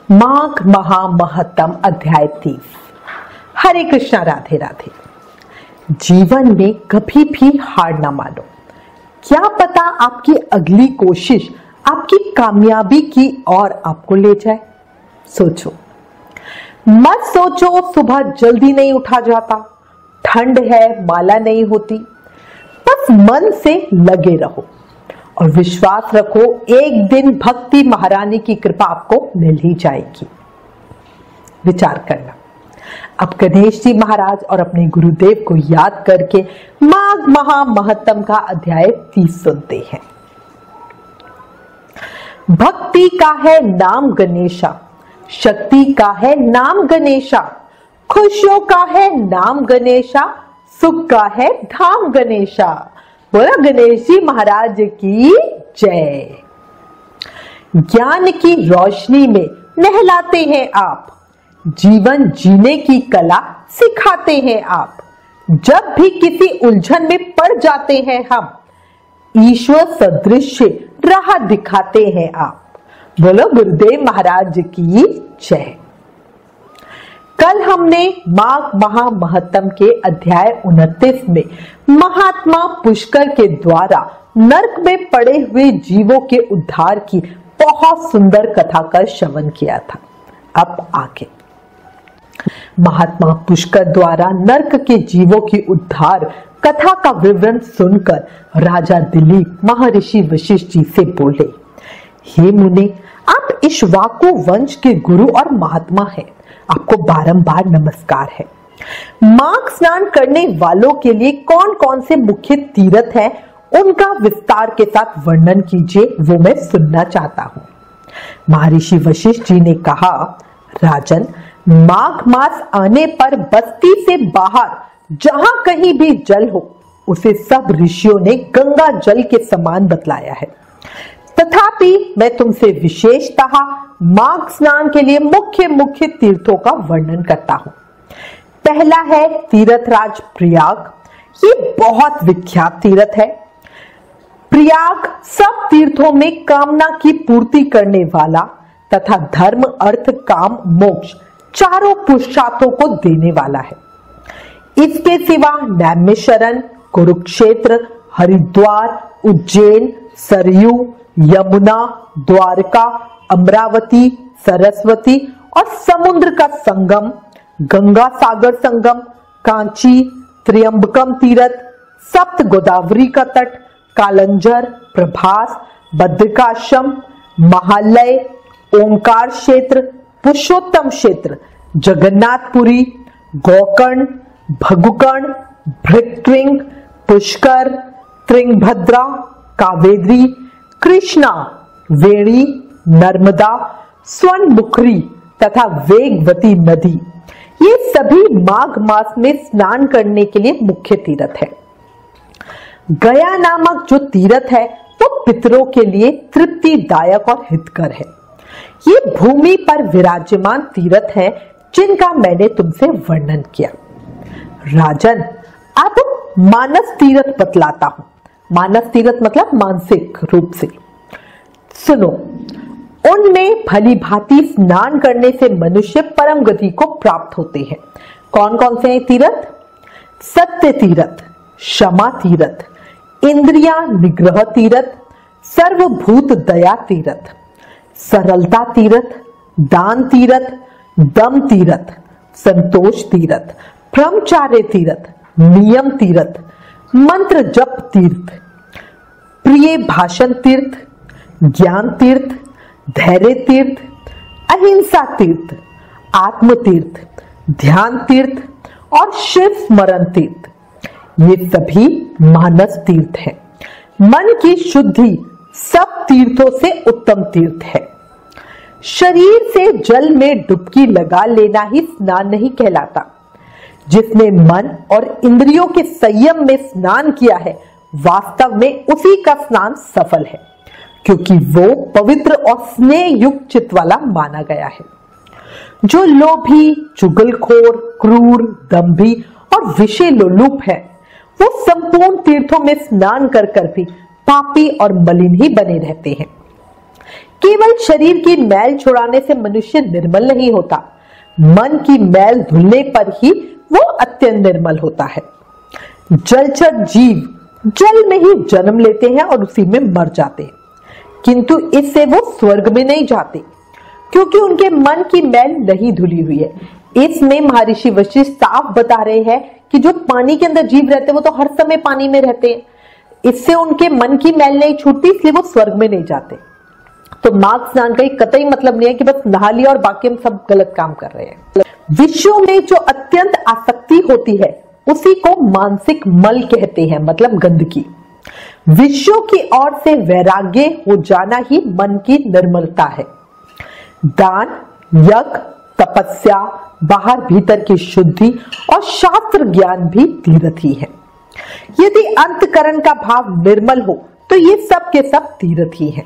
माघ महामहत्तम अध्याय 30। हरे कृष्णा, राधे राधे। जीवन में कभी भी हार ना मानो। क्या पता आपकी अगली कोशिश आपकी कामयाबी की ओर आपको ले जाए। सोचो, मत सोचो सुबह जल्दी नहीं उठा जाता, ठंड है माला नहीं होती। बस मन से लगे रहो और विश्वास रखो, एक दिन भक्ति महारानी की कृपा आपको मिल ही जाएगी। विचार करना। अब गणेश जी महाराज और अपने गुरुदेव को याद करके माघ महामहत्तम का अध्याय 30 सुनते हैं। भक्ति का है नाम गणेशा, शक्ति का है नाम गणेशा, खुशियों का है नाम गणेशा, सुख का है धाम गणेशा। बोला गणेश जी महाराज की जय। ज्ञान की रोशनी में नहलाते हैं आप, जीवन जीने की कला सिखाते हैं आप। जब भी किसी उलझन में पड़ जाते हैं हम, ईश्वर सदृश राह दिखाते हैं आप। बोलो गुरुदेव महाराज की जय। कल हमने माघ महामहत्तम के अध्याय 29 में महात्मा पुष्कर के द्वारा नरक में पड़े हुए जीवों के उद्धार की बहुत सुंदर कथा का श्रवण किया था। अब आगे महात्मा पुष्कर द्वारा नरक के जीवों की उद्धार कथा का विवरण सुनकर राजा दिलीप महर्षि वशिष्ठ जी से बोले, हे मुनि, आप इक्ष्वाकु वंश के गुरु और महात्मा हैं, आपको बारंबार नमस्कार है। माघ स्नान करने वालों के लिए कौन कौन से मुख्य तीर्थ हैं, उनका विस्तार के साथ वर्णन कीजिए, वो मैं सुनना चाहता हूँ। महर्षि वशिष्ठ जी ने कहा, राजन, माघ मास आने पर बस्ती से बाहर जहां कहीं भी जल हो, उसे सब ऋषियों ने गंगा जल के समान बतलाया है। तथापि मैं तुमसे विशेषतः माघ स्नान के लिए मुख्य तीर्थों का वर्णन करता हूं। पहला है तीर्थराज प्रयाग। ये बहुत विख्यात तीर्थ है। प्रयाग सब तीर्थों में कामना की पूर्ति करने वाला तथा धर्म अर्थ काम मोक्ष चारों पुरुषार्थों को देने वाला है। इसके सिवा नैमिषारण्य, कुरुक्षेत्र, हरिद्वार, उज्जैन, सरयू, यमुना, द्वारका, अमरावती, सरस्वती और समुद्र का संगम, गंगा सागर संगम, कांची, त्र्यंबकम तीर्थ, सप्त गोदावरी का तट, कालंजर, प्रभास, बद्रिकाश्रम, महालय, ओंकार क्षेत्र, पुरुषोत्तम क्षेत्र, जगन्नाथपुरी, गोकर्ण, भगुकर्ण, भृगट्रिंग, पुष्कर, त्रिंगभद्रा, कावेरी, कृष्णा, वेणी, नर्मदा, स्वर्णमुखरी तथा वेगवती नदी, ये सभी माघ मास में स्नान करने के लिए मुख्य तीर्थ है। गया नामक जो तीर्थ है वो पितरों के लिए तृप्तिदायक और हितकर है। ये भूमि पर विराजमान तीर्थ है जिनका मैंने तुमसे वर्णन किया। राजन, अब मानस तीर्थ बतलाता हूं। मानस तीर्थ मतलब मानसिक रूप से। सुनो, उनमें भली भांति स्नान करने से मनुष्य परम गति को प्राप्त होते हैं। कौन कौन से हैं तीर्थ? सत्य तीर्थ, क्षमा तीर्थ, इंद्रिया निग्रह तीर्थ, सर्वभूत दया तीर्थ, सरलता तीर्थ, दान तीर्थ, दम तीर्थ, संतोष तीर्थ, ब्रह्मचार्य तीर्थ, नियम तीर्थ, मंत्र जप तीर्थ, प्रिय भाषण तीर्थ, ज्ञान तीर्थ, धैर्य तीर्थ, अहिंसा तीर्थ, आत्म तीर्थ, ध्यान तीर्थ और शिव स्मरण तीर्थ, ये सभी मानस तीर्थ हैं। मन की शुद्धि सब तीर्थों से उत्तम तीर्थ है। शरीर से जल में डुबकी लगा लेना ही स्नान नहीं कहलाता। जिसने मन और इंद्रियों के संयम में स्नान किया है, वास्तव में उसी का स्नान सफल है, क्योंकि वो पवित्र और स्नेह युक्त चित्त वाला माना गया है। जो लोभी, चुगलखोर, क्रूर, दंभी और विषय लोलुप है, वो संपूर्ण तीर्थों में स्नान कर भी पापी और मलिन ही बने रहते हैं। केवल शरीर की मैल छुड़ाने से मनुष्य निर्मल नहीं होता, मन की मैल धुलने पर ही वो अत्यंत निर्मल होता है। जलचर जीव जल में ही जन्म लेते हैं और उसी में मर जाते हैं, किंतु इससे वो स्वर्ग में नहीं जाते, क्योंकि उनके मन की मैल नहीं धुली हुई है। इसमें महर्षि वशिष्ठ साफ बता रहे हैं कि जो पानी के अंदर जीव रहते हैं वो तो हर समय पानी में रहते हैं, इससे उनके मन की मैल नहीं छूटती, इसलिए वो स्वर्ग में नहीं जाते। तो माघ स्नान का कतई मतलब नहीं है कि बस नहा लिया और बाकी हम सब गलत काम कर रहे हैं। विषयों में जो अत्यंत आसक्ति होती है उसी को मानसिक मल कहते हैं, मतलब गंदगी। विषयों की ओर से वैराग्य हो जाना ही मन की निर्मलता है। दान, यज्ञ, तपस्या, बाहर भीतर की शुद्धि और शास्त्र ज्ञान भी तीर्थ ही है। यदि अंतकरण का भाव निर्मल हो तो ये सब के सब तीर्थ ही है।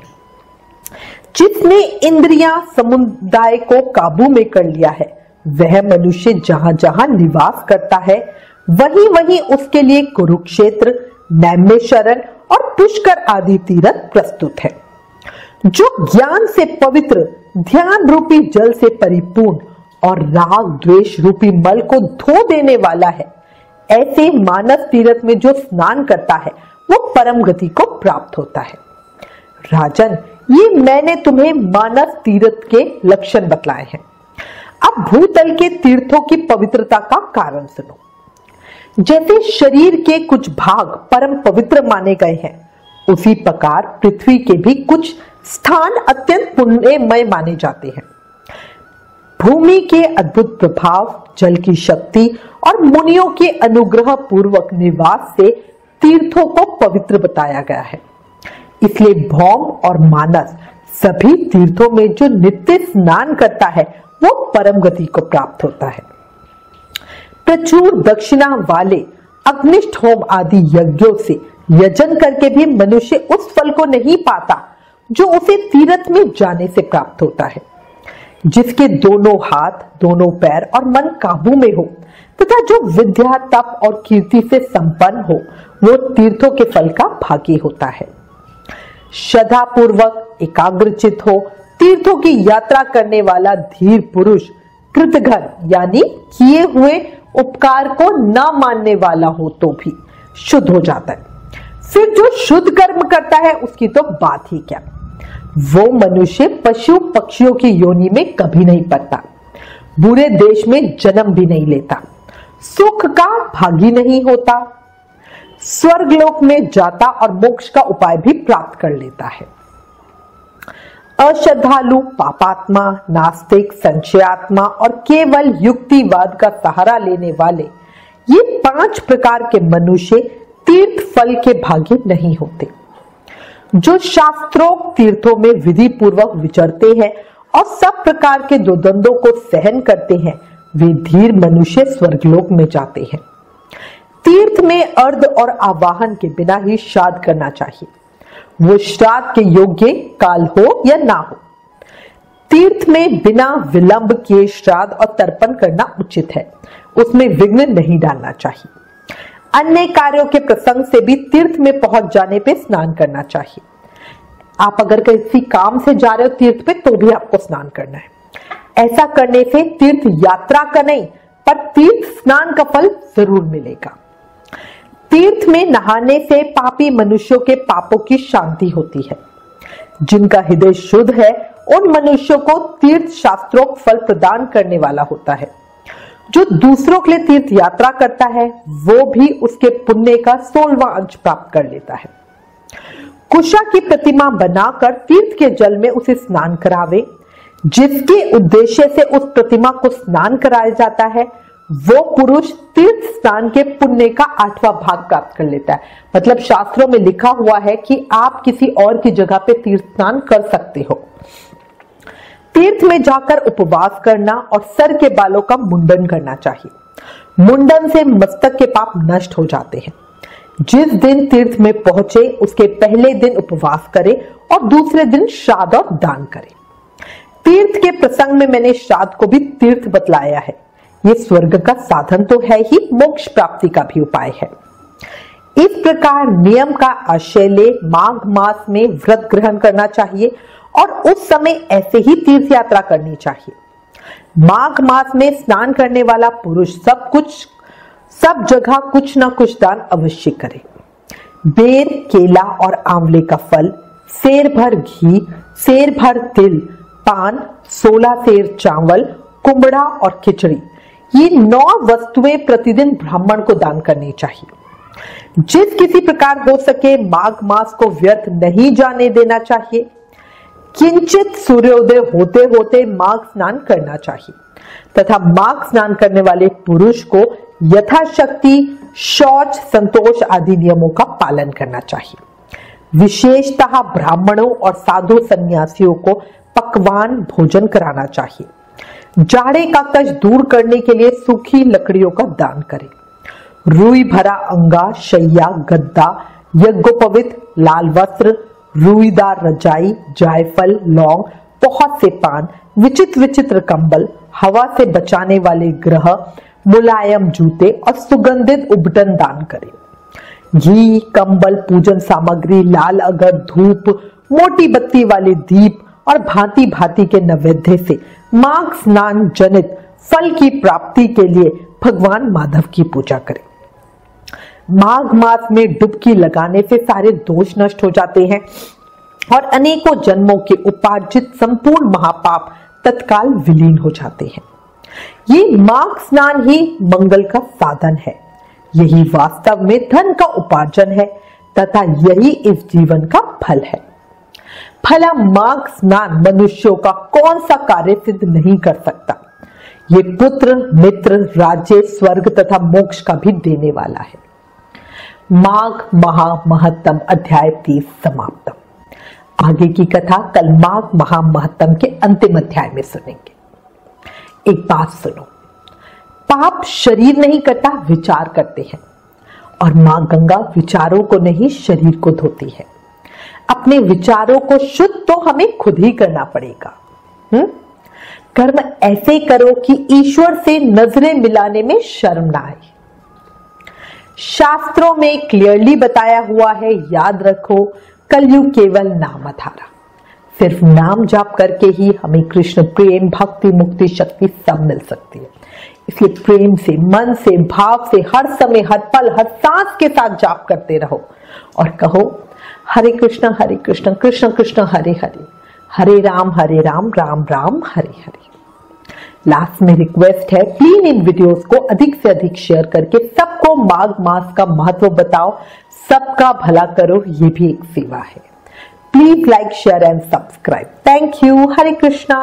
जिसने इंद्रियां समुदाय को काबू में कर लिया है वह मनुष्य जहां जहां निवास करता है वहीं वहीं उसके लिए कुरुक्षेत्र, नैमिषारण्य और पुष्कर आदि तीर्थ प्रस्तुत है। जो ज्ञान से पवित्र, ध्यान रूपी जल से परिपूर्ण और राग द्वेष रूपी मल को धो देने वाला है, ऐसे मानस तीर्थ में जो स्नान करता है वो परम गति को प्राप्त होता है। राजन, ये मैंने तुम्हें मानस तीर्थ के लक्षण बतलाए हैं। अब भूतल के तीर्थों की पवित्रता का कारण सुनो। जैसे शरीर के कुछ भाग परम पवित्र माने गए हैं, उसी प्रकार पृथ्वी के भी कुछ स्थान अत्यंत पुण्यमय माने जाते हैं। भूमि के अद्भुत प्रभाव, जल की शक्ति और मुनियों के अनुग्रह पूर्वक निवास से तीर्थों को पवित्र बताया गया है। इसलिए भौम और मानस सभी तीर्थों में जो नित्य स्नान करता है वो परम गति को प्राप्त होता है। प्रचुर दक्षिणा वाले अग्निष्ठ होम आदि यज्ञों से यजन करके भी मनुष्य उस फल को नहीं पाता जो उसे तीर्थ में जाने से प्राप्त होता है। जिसके दोनों हाथ, दोनों पैर और मन काबू में हो तथा जो विद्या, तप और कीर्ति से संपन्न हो वो तीर्थों के फल का भागी होता है। श्रद्धा पूर्वक एकाग्रचित हो तीर्थों की यात्रा करने वाला धीर पुरुष कृतघ्न यानी किए हुए उपकार को न मानने वाला हो तो भी शुद्ध हो जाता है। फिर जो शुद्ध कर्म करता है उसकी तो बात ही क्या, वो मनुष्य पशु पक्षियों की योनि में कभी नहीं पड़ता, बुरे देश में जन्म भी नहीं लेता, सुख का भागी नहीं होता, स्वर्गलोक में जाता और मोक्ष का उपाय भी प्राप्त कर लेता है। अश्रद्धालु, पापात्मा, नास्तिक, संशयात्मा और केवल युक्तिवाद का सहारा लेने वाले ये 5 प्रकार के मनुष्य तीर्थ फल के भागी नहीं होते। जो शास्त्रोक्त तीर्थों में विधि पूर्वक विचरते हैं और सब प्रकार के द्वंद्वों को सहन करते हैं वे धीर मनुष्य स्वर्गलोक में जाते हैं। तीर्थ में अर्घ और आवाहन के बिना ही श्राद्ध करना चाहिए, वो श्राद्ध के योग्य काल हो या ना हो। तीर्थ में बिना विलंब किए श्राद्ध और तर्पण करना उचित है, उसमें विघ्न नहीं डालना चाहिए। अन्य कार्यों के प्रसंग से भी तीर्थ में पहुंच जाने पे स्नान करना चाहिए। आप अगर किसी काम से जा रहे हो तीर्थ पे तो भी आपको स्नान करना है। ऐसा करने से तीर्थ यात्रा का नहीं पर तीर्थ स्नान का फल जरूर मिलेगा। तीर्थ में नहाने से पापी मनुष्यों के पापों की शांति होती है। जिनका हृदय शुद्ध है उन मनुष्यों को तीर्थ शास्त्रोक्त फल प्रदान करने वाला होता है। जो दूसरों के लिए तीर्थ यात्रा करता है वो भी उसके पुण्य का 16वां अंश प्राप्त कर लेता है। कुशा की प्रतिमा बनाकर तीर्थ के जल में उसे स्नान करावे, जिसके उद्देश्य से उस प्रतिमा को स्नान कराया जाता है वो पुरुष तीर्थ स्नान के पुण्य का 8वां भाग प्राप्त कर लेता है। मतलब शास्त्रों में लिखा हुआ है कि आप किसी और की जगह पे तीर्थ स्नान कर सकते हो। तीर्थ में जाकर उपवास करना और सर के बालों का मुंडन करना चाहिए। मुंडन से मस्तक के पाप नष्ट हो जाते हैं। जिस दिन तीर्थ में पहुंचे उसके पहले दिन उपवास करे और दूसरे दिन श्राद्ध और दान करे। तीर्थ के प्रसंग में मैंने श्राद्ध को भी तीर्थ बतलाया है। ये स्वर्ग का साधन तो है ही, मोक्ष प्राप्ति का भी उपाय है। इस प्रकार नियम का आश्रय ले माघ मास में व्रत ग्रहण करना चाहिए और उस समय ऐसे ही तीर्थ यात्रा करनी चाहिए। माघ मास में स्नान करने वाला पुरुष सब जगह कुछ ना कुछ दान अवश्य करे। बेर, केला और आंवले का फल, सेर भर घी, सेर भर तिल, पान, 16 सेर चावल, कुमड़ा और खिचड़ी, ये 9 वस्तुएं प्रतिदिन ब्राह्मण को दान करनी चाहिए। जिस किसी प्रकार हो सके माघ मास को व्यर्थ नहीं जाने देना चाहिए। किंचित सूर्योदय होते होते माघ स्नान करना चाहिए तथा माघ स्नान करने वाले पुरुष को यथाशक्ति शौच, संतोष आदि नियमों का पालन करना चाहिए। विशेषतः ब्राह्मणों और साधु सन्यासियों को पकवान भोजन कराना चाहिए। जाड़े का कष्ट दूर करने के लिए सूखी लकड़ियों का दान करें। रुई भरा अंगा, शैया, गद्दा, यज्ञोपवीत, लाल वस्त्र, रुईदार रजाई, जायफल, लौंग, बहुत से पान, विचित्र विचित्र कंबल, हवा से बचाने वाले ग्रह, मुलायम जूते और सुगंधित उबटन दान करें। घी, कंबल, पूजन सामग्री, लाल अगर, धूप, मोटी बत्ती वाले दीप और भांति भांति के नैवेद्य से माघ स्नान जनित फल की प्राप्ति के लिए भगवान माधव की पूजा करें। माघ मास में डुबकी लगाने से सारे दोष नष्ट हो जाते हैं और अनेकों जन्मों के उपार्जित संपूर्ण महापाप तत्काल विलीन हो जाते हैं। ये माघ स्नान ही मंगल का साधन है। यही वास्तव में धन का उपार्जन है तथा यही इस जीवन का फल है। भला माघ स्नान मनुष्यों का कौन सा कार्य सिद्ध नहीं कर सकता। ये पुत्र, मित्र, राज्य, स्वर्ग तथा मोक्ष का भी देने वाला है। माघ महा महत्तम अध्याय 30 समाप्तम। आगे की कथा कल माघ महा महत्तम के अंतिम अध्याय में सुनेंगे। एक बात सुनो, पाप शरीर नहीं करता, विचार करते हैं, और मां गंगा विचारों को नहीं शरीर को धोती है। अपने विचारों को शुद्ध तो हमें खुद ही करना पड़ेगा। कर्म ऐसे करो कि ईश्वर से नजरें मिलाने में शर्म ना आए। शास्त्रों में क्लियरली बताया हुआ है, याद रखो, कलयुग केवल नाम आधारा। सिर्फ नाम जाप करके ही हमें कृष्ण प्रेम, भक्ति, मुक्ति, शक्ति सब मिल सकती है। इसलिए प्रेम से, मन से, भाव से हर समय, हर पल, हर सांस के साथ जाप करते रहो और कहो हरे कृष्ण कृष्ण कृष्ण हरे हरे, हरे राम राम राम हरे हरे। लास्ट में रिक्वेस्ट है, प्लीज इन वीडियोस को अधिक से अधिक शेयर करके सबको माघ मास का महत्व बताओ, सबका भला करो, ये भी एक सेवा है। Please like, share and subscribe. Thank you. Hare Krishna.